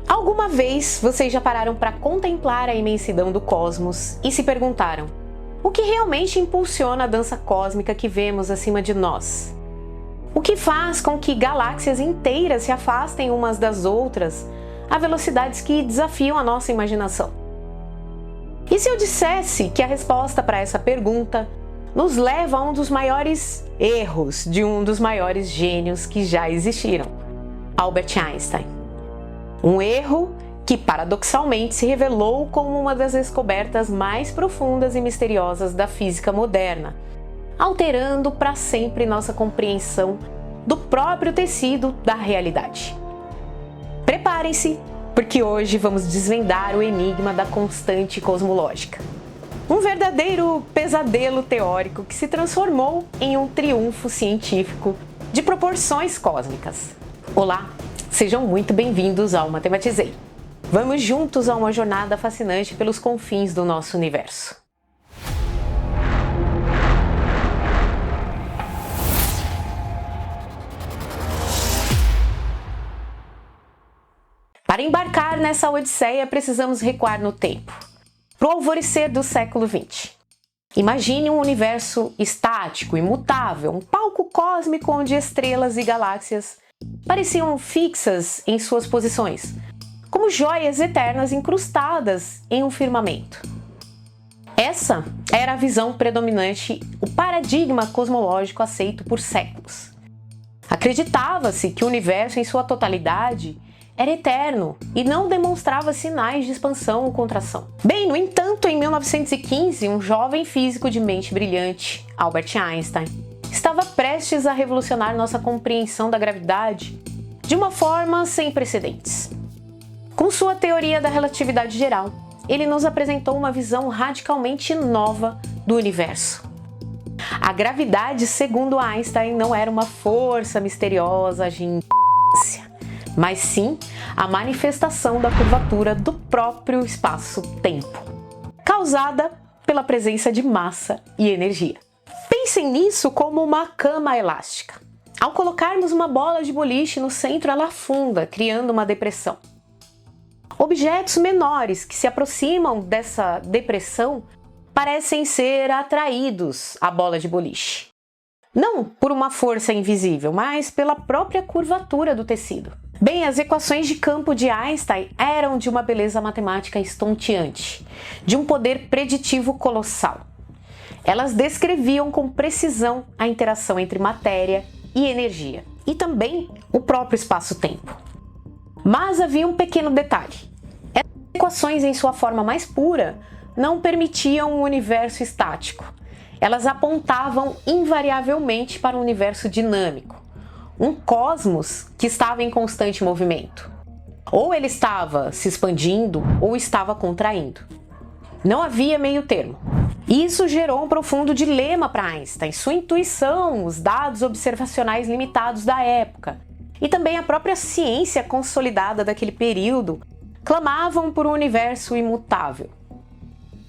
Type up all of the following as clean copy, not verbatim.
Alguma vez vocês já pararam para contemplar a imensidão do cosmos e se perguntaram: o que realmente impulsiona a dança cósmica que vemos acima de nós? O que faz com que galáxias inteiras se afastem umas das outras a velocidades que desafiam a nossa imaginação? E se eu dissesse que a resposta para essa pergunta nos leva a um dos maiores erros de um dos maiores gênios que já existiram, Albert Einstein? Um erro que paradoxalmente se revelou como uma das descobertas mais profundas e misteriosas da física moderna, alterando para sempre nossa compreensão do próprio tecido da realidade. Preparem-se, porque hoje vamos desvendar o enigma da constante cosmológica. Um verdadeiro pesadelo teórico que se transformou em um triunfo científico de proporções cósmicas. Olá, sejam muito bem-vindos ao Matematizei. Vamos juntos a uma jornada fascinante pelos confins do nosso universo. Para embarcar nessa odisseia, precisamos recuar no tempo, para o alvorecer do século XX. Imagine um universo estático, imutável, um palco cósmico onde estrelas e galáxias pareciam fixas em suas posições, como joias eternas incrustadas em um firmamento. Essa era a visão predominante, o paradigma cosmológico aceito por séculos. Acreditava-se que o universo em sua totalidade era eterno e não demonstrava sinais de expansão ou contração. Bem, no entanto, em 1915, um jovem físico de mente brilhante, Albert Einstein, estava prestes a revolucionar nossa compreensão da gravidade de uma forma sem precedentes. Com sua teoria da relatividade geral, ele nos apresentou uma visão radicalmente nova do universo. A gravidade, segundo Einstein, não era uma força misteriosa agindo, mas sim a manifestação da curvatura do próprio espaço-tempo, causada pela presença de massa e energia. Pensem nisso como uma cama elástica. Ao colocarmos uma bola de boliche no centro, ela afunda, criando uma depressão. Objetos menores que se aproximam dessa depressão parecem ser atraídos à bola de boliche. Não por uma força invisível, mas pela própria curvatura do tecido. Bem, as equações de campo de Einstein eram de uma beleza matemática estonteante, de um poder preditivo colossal. Elas descreviam com precisão a interação entre matéria e energia, e também o próprio espaço-tempo. Mas havia um pequeno detalhe. Essas equações, em sua forma mais pura, não permitiam um universo estático. Elas apontavam invariavelmente para um universo dinâmico, um cosmos que estava em constante movimento. Ou ele estava se expandindo ou estava contraindo. Não havia meio termo. Isso gerou um profundo dilema para Einstein. Sua intuição, os dados observacionais limitados da época e também a própria ciência consolidada daquele período clamavam por um universo imutável.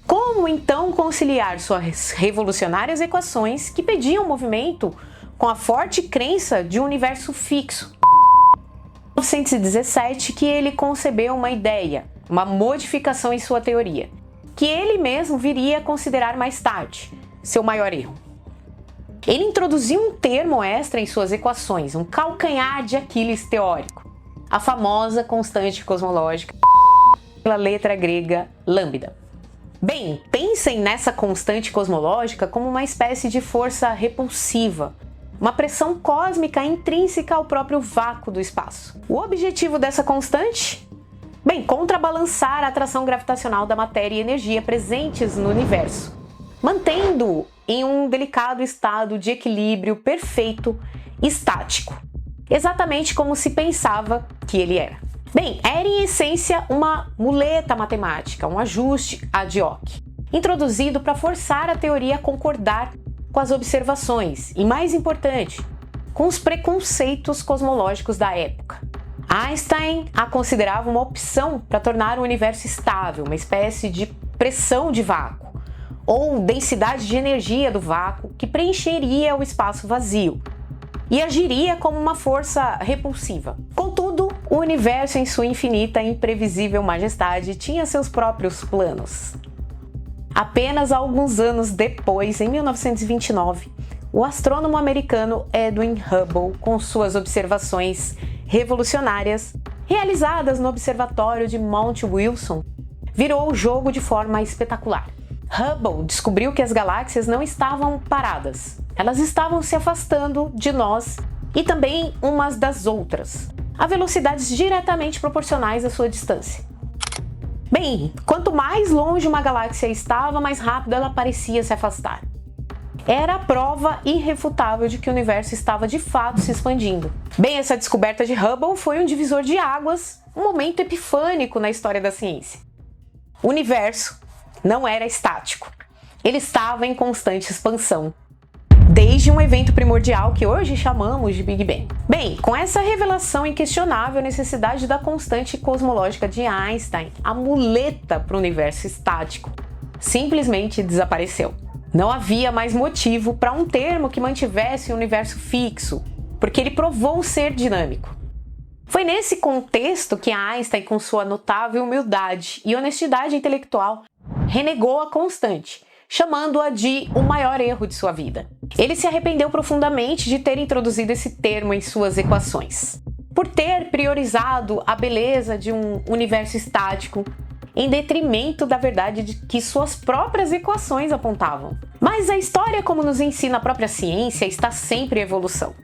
Como então conciliar suas revolucionárias equações que pediam movimento com a forte crença de um universo fixo? Em 1917 que ele concebeu uma ideia, uma modificação em sua teoria, que ele mesmo viria a considerar mais tarde seu maior erro. Ele introduziu um termo extra em suas equações, um calcanhar de Aquiles teórico, a famosa constante cosmológica pela letra grega lambda. Bem, pensem nessa constante cosmológica como uma espécie de força repulsiva, uma pressão cósmica intrínseca ao próprio vácuo do espaço. O objetivo dessa constante? Bem, contrabalançar a atração gravitacional da matéria e energia presentes no universo, mantendo-o em um delicado estado de equilíbrio perfeito, estático, exatamente como se pensava que ele era. Bem, era em essência uma muleta matemática, um ajuste ad hoc, introduzido para forçar a teoria a concordar com as observações e, mais importante, com os preconceitos cosmológicos da época. Einstein a considerava uma opção para tornar o universo estável, uma espécie de pressão de vácuo, ou densidade de energia do vácuo que preencheria o espaço vazio e agiria como uma força repulsiva. Contudo, o universo em sua infinita e imprevisível majestade tinha seus próprios planos. Apenas alguns anos depois, em 1929, o astrônomo americano Edwin Hubble, com suas observações revolucionárias, realizadas no observatório de Mount Wilson, virou o jogo de forma espetacular. Hubble descobriu que as galáxias não estavam paradas, elas estavam se afastando de nós e também umas das outras, a velocidades diretamente proporcionais à sua distância. Bem, quanto mais longe uma galáxia estava, mais rápido ela parecia se afastar. Era a prova irrefutável de que o universo estava de fato se expandindo. Bem, essa descoberta de Hubble foi um divisor de águas, um momento epifânico na história da ciência. O universo não era estático, ele estava em constante expansão, desde um evento primordial que hoje chamamos de Big Bang. Bem, com essa revelação inquestionável, a necessidade da constante cosmológica de Einstein, a muleta para o universo estático, simplesmente desapareceu. Não havia mais motivo para um termo que mantivesse o universo fixo, porque ele provou ser dinâmico. Foi nesse contexto que Einstein, com sua notável humildade e honestidade intelectual, renegou a constante, chamando-a de o maior erro de sua vida. Ele se arrependeu profundamente de ter introduzido esse termo em suas equações, por ter priorizado a beleza de um universo estático em detrimento da verdade de que suas próprias equações apontavam. Mas a história, como nos ensina a própria ciência, está sempre em evolução.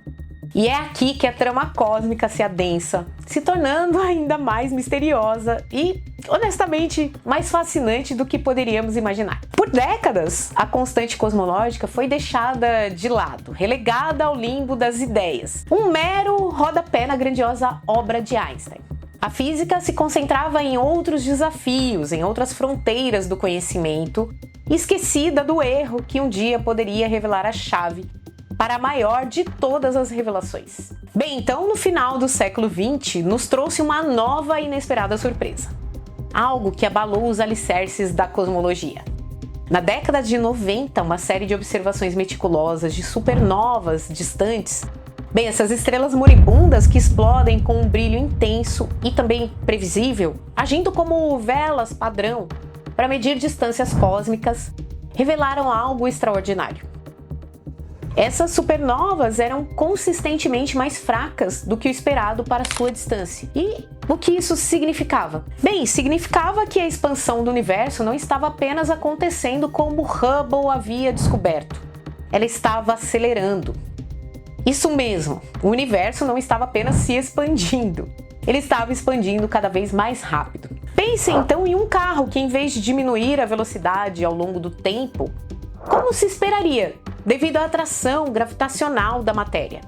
E é aqui que a trama cósmica se adensa, se tornando ainda mais misteriosa e, honestamente, mais fascinante do que poderíamos imaginar. Por décadas, a constante cosmológica foi deixada de lado, relegada ao limbo das ideias, um mero rodapé na grandiosa obra de Einstein. A física se concentrava em outros desafios, em outras fronteiras do conhecimento, esquecida do erro que um dia poderia revelar a chave para a maior de todas as revelações. Bem, então no final do século XX nos trouxe uma nova e inesperada surpresa. Algo que abalou os alicerces da cosmologia. Na década de 90, uma série de observações meticulosas de supernovas distantes, bem, essas estrelas moribundas que explodem com um brilho intenso e também previsível, agindo como velas padrão para medir distâncias cósmicas, revelaram algo extraordinário. Essas supernovas eram consistentemente mais fracas do que o esperado para sua distância. E o que isso significava? Bem, significava que a expansão do universo não estava apenas acontecendo como Hubble havia descoberto. Ela estava acelerando. Isso mesmo, o universo não estava apenas se expandindo, ele estava expandindo cada vez mais rápido. Pense então em um carro que, em vez de diminuir a velocidade ao longo do tempo, como se esperaria, devido à atração gravitacional da matéria,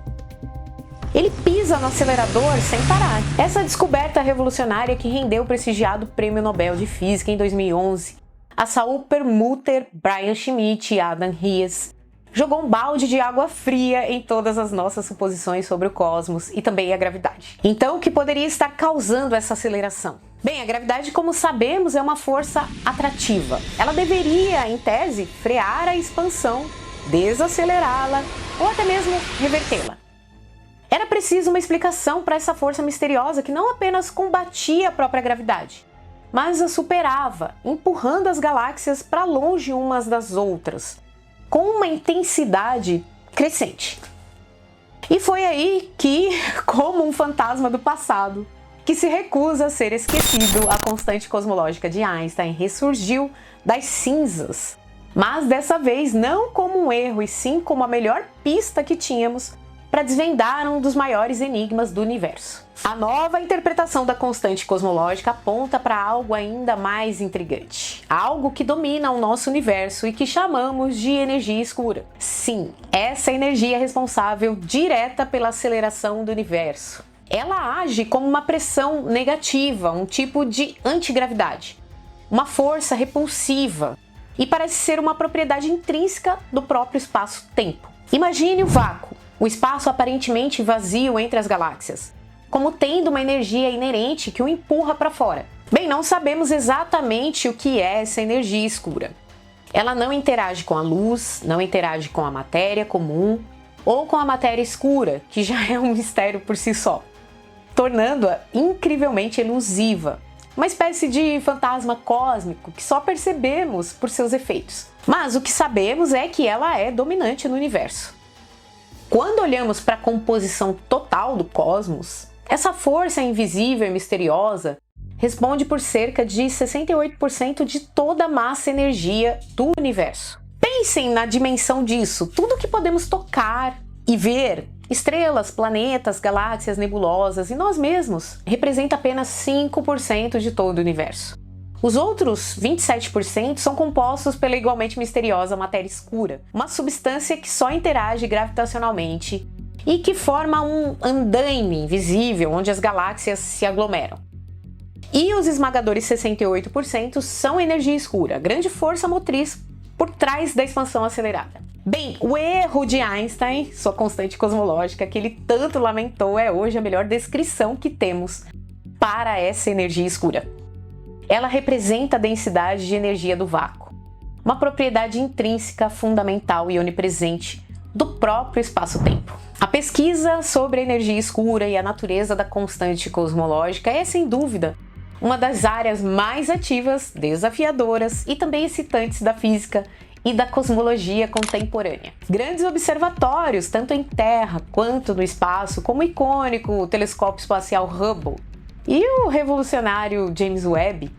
ele pisa no acelerador sem parar. Essa descoberta revolucionária que rendeu o prestigiado Prêmio Nobel de Física em 2011 a Saul Perlmutter, Brian Schmidt e Adam Ries, jogou um balde de água fria em todas as nossas suposições sobre o cosmos e também a gravidade. Então, o que poderia estar causando essa aceleração? Bem, a gravidade, como sabemos, é uma força atrativa. Ela deveria, em tese, frear a expansão, desacelerá-la ou até mesmo revertê-la. Era preciso uma explicação para essa força misteriosa que não apenas combatia a própria gravidade, mas a superava, empurrando as galáxias para longe umas das outras, com uma intensidade crescente. E foi aí que, como um fantasma do passado, que se recusa a ser esquecido, a constante cosmológica de Einstein ressurgiu das cinzas, mas dessa vez não como um erro, e sim como a melhor pista que tínhamos para desvendar um dos maiores enigmas do universo. A nova interpretação da constante cosmológica aponta para algo ainda mais intrigante, algo que domina o nosso universo e que chamamos de energia escura. Sim, essa energia é responsável direta pela aceleração do universo. Ela age como uma pressão negativa, um tipo de antigravidade, uma força repulsiva, e parece ser uma propriedade intrínseca do próprio espaço-tempo. Imagine o vácuo, o espaço aparentemente vazio entre as galáxias, como tendo uma energia inerente que o empurra para fora. Bem, não sabemos exatamente o que é essa energia escura. Ela não interage com a luz, não interage com a matéria comum ou com a matéria escura, que já é um mistério por si só. tornando-a incrivelmente elusiva, uma espécie de fantasma cósmico que só percebemos por seus efeitos. Mas o que sabemos é que ela é dominante no universo. Quando olhamos para a composição total do cosmos, essa força invisível e misteriosa responde por cerca de 68% de toda a massa e energia do universo. Pensem na dimensão disso, tudo que podemos tocar e ver, estrelas, planetas, galáxias, nebulosas e nós mesmos, representa apenas 5% de todo o universo. Os outros 27% são compostos pela igualmente misteriosa matéria escura, uma substância que só interage gravitacionalmente e que forma um andaime invisível onde as galáxias se aglomeram. E os esmagadores 68% são energia escura, grande força motriz por trás da expansão acelerada. Bem, o erro de Einstein, sua constante cosmológica, que ele tanto lamentou, é hoje a melhor descrição que temos para essa energia escura. Ela representa a densidade de energia do vácuo, uma propriedade intrínseca, fundamental e onipresente do próprio espaço-tempo. A pesquisa sobre a energia escura e a natureza da constante cosmológica é, sem dúvida, uma das áreas mais ativas, desafiadoras e também excitantes da física e da cosmologia contemporânea. Grandes observatórios, tanto em Terra quanto no espaço, como o icônico telescópio espacial Hubble e o revolucionário James Webb,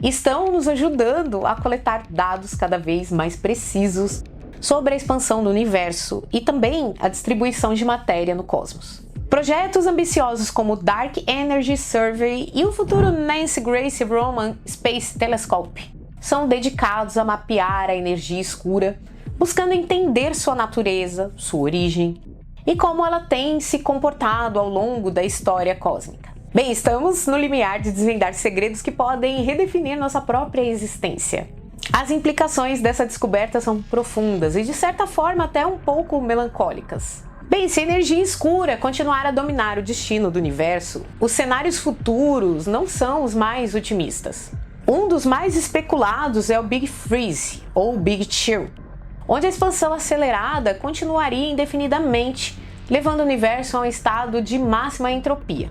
estão nos ajudando a coletar dados cada vez mais precisos sobre a expansão do universo e também a distribuição de matéria no cosmos. Projetos ambiciosos como o Dark Energy Survey e o futuro Nancy Grace Roman Space Telescope são dedicados a mapear a energia escura, buscando entender sua natureza, sua origem e como ela tem se comportado ao longo da história cósmica. Bem, estamos no limiar de desvendar segredos que podem redefinir nossa própria existência. As implicações dessa descoberta são profundas e, de certa forma, até um pouco melancólicas. Bem, se a energia escura continuar a dominar o destino do universo, os cenários futuros não são os mais otimistas. Um dos mais especulados é o Big Freeze, ou Big Chill, onde a expansão acelerada continuaria indefinidamente, levando o universo a um estado de máxima entropia,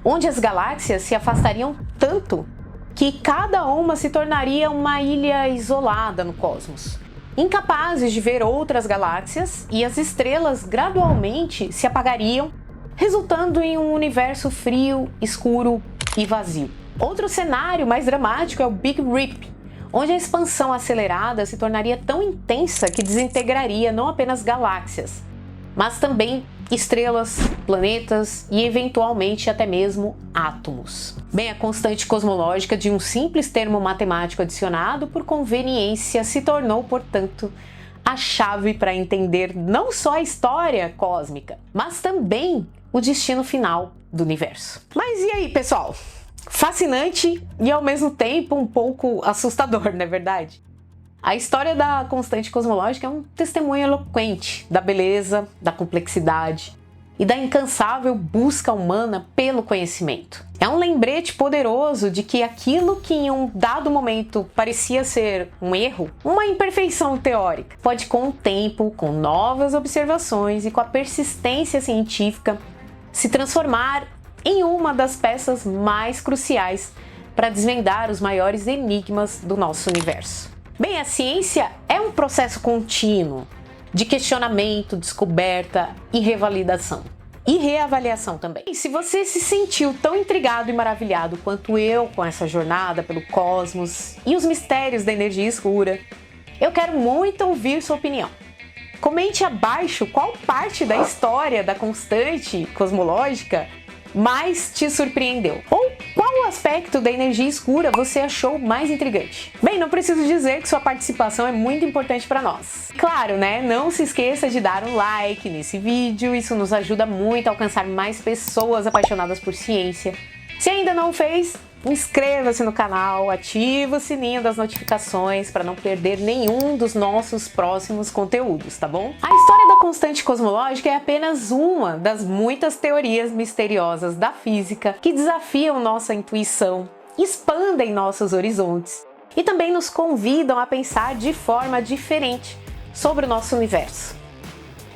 onde as galáxias se afastariam tanto que cada uma se tornaria uma ilha isolada no cosmos, incapazes de ver outras galáxias, e as estrelas gradualmente se apagariam, resultando em um universo frio, escuro e vazio. Outro cenário mais dramático é o Big Rip, onde a expansão acelerada se tornaria tão intensa que desintegraria não apenas galáxias, mas também estrelas, planetas e eventualmente até mesmo átomos. Bem, a constante cosmológica de um simples termo matemático adicionado por conveniência se tornou, portanto, a chave para entender não só a história cósmica, mas também o destino final do universo. Mas e aí, pessoal? Fascinante e ao mesmo tempo um pouco assustador, não é verdade? A história da constante cosmológica é um testemunho eloquente da beleza, da complexidade e da incansável busca humana pelo conhecimento. É um lembrete poderoso de que aquilo que em um dado momento parecia ser um erro, uma imperfeição teórica, pode com o tempo, com novas observações e com a persistência científica, se transformar em uma das peças mais cruciais para desvendar os maiores enigmas do nosso universo. Bem, a ciência é um processo contínuo de questionamento, descoberta e revalidação. E reavaliação também. E se você se sentiu tão intrigado e maravilhado quanto eu com essa jornada pelo cosmos e os mistérios da energia escura, eu quero muito ouvir sua opinião. Comente abaixo qual parte da história da constante cosmológica mais te surpreendeu, ou qual aspecto da energia escura você achou mais intrigante. Bem, não preciso dizer que sua participação é muito importante para nós. Claro, né? Não se esqueça de dar um like nesse vídeo, isso nos ajuda muito a alcançar mais pessoas apaixonadas por ciência. Se ainda não fez, inscreva-se no canal, ative o sininho das notificações para não perder nenhum dos nossos próximos conteúdos, tá bom? A história da constante cosmológica é apenas uma das muitas teorias misteriosas da física que desafiam nossa intuição, expandem nossos horizontes e também nos convidam a pensar de forma diferente sobre o nosso universo.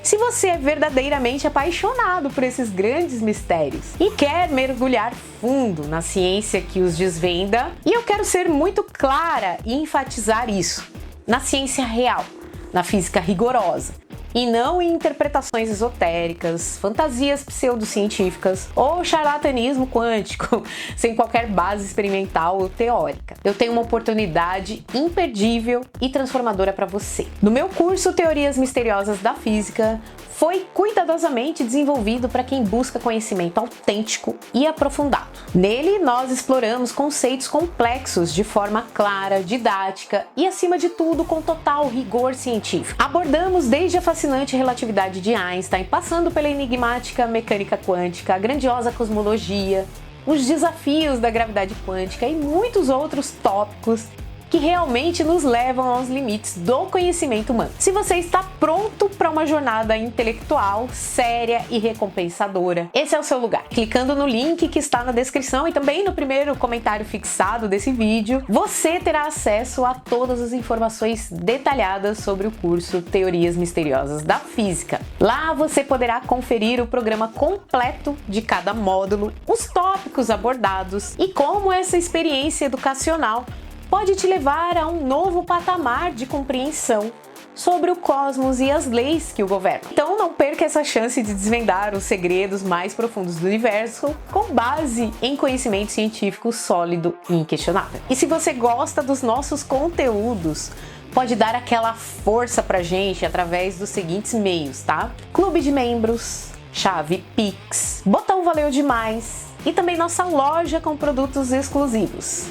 Se você é verdadeiramente apaixonado por esses grandes mistérios e quer mergulhar fundo na ciência que os desvenda, e eu quero ser muito clara e enfatizar isso, na ciência real, na física rigorosa, e não em interpretações esotéricas, fantasias pseudocientíficas ou charlatanismo quântico, sem qualquer base experimental ou teórica. Eu tenho uma oportunidade imperdível e transformadora para você. No meu curso Teorias Misteriosas da Física, foi cuidadosamente desenvolvido para quem busca conhecimento autêntico e aprofundado. Nele, nós exploramos conceitos complexos de forma clara, didática e, acima de tudo, com total rigor científico. Abordamos desde a fascinante relatividade de Einstein, passando pela enigmática mecânica quântica, a grandiosa cosmologia, os desafios da gravidade quântica e muitos outros tópicos que realmente nos levam aos limites do conhecimento humano. Se você está pronto para uma jornada intelectual, séria e recompensadora, esse é o seu lugar. Clicando no link que está na descrição e também no primeiro comentário fixado desse vídeo, você terá acesso a todas as informações detalhadas sobre o curso Teorias Misteriosas da Física. Lá você poderá conferir o programa completo de cada módulo, os tópicos abordados e como essa experiência educacional pode te levar a um novo patamar de compreensão sobre o cosmos e as leis que o governam. Então não perca essa chance de desvendar os segredos mais profundos do universo com base em conhecimento científico sólido e inquestionável. E se você gosta dos nossos conteúdos, pode dar aquela força pra gente através dos seguintes meios, tá? Clube de membros, chave Pix, botão valeu demais e também nossa loja com produtos exclusivos.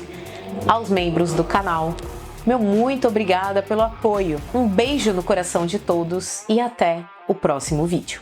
Aos membros do canal, meu muito obrigada pelo apoio. Um beijo no coração de todos e até o próximo vídeo.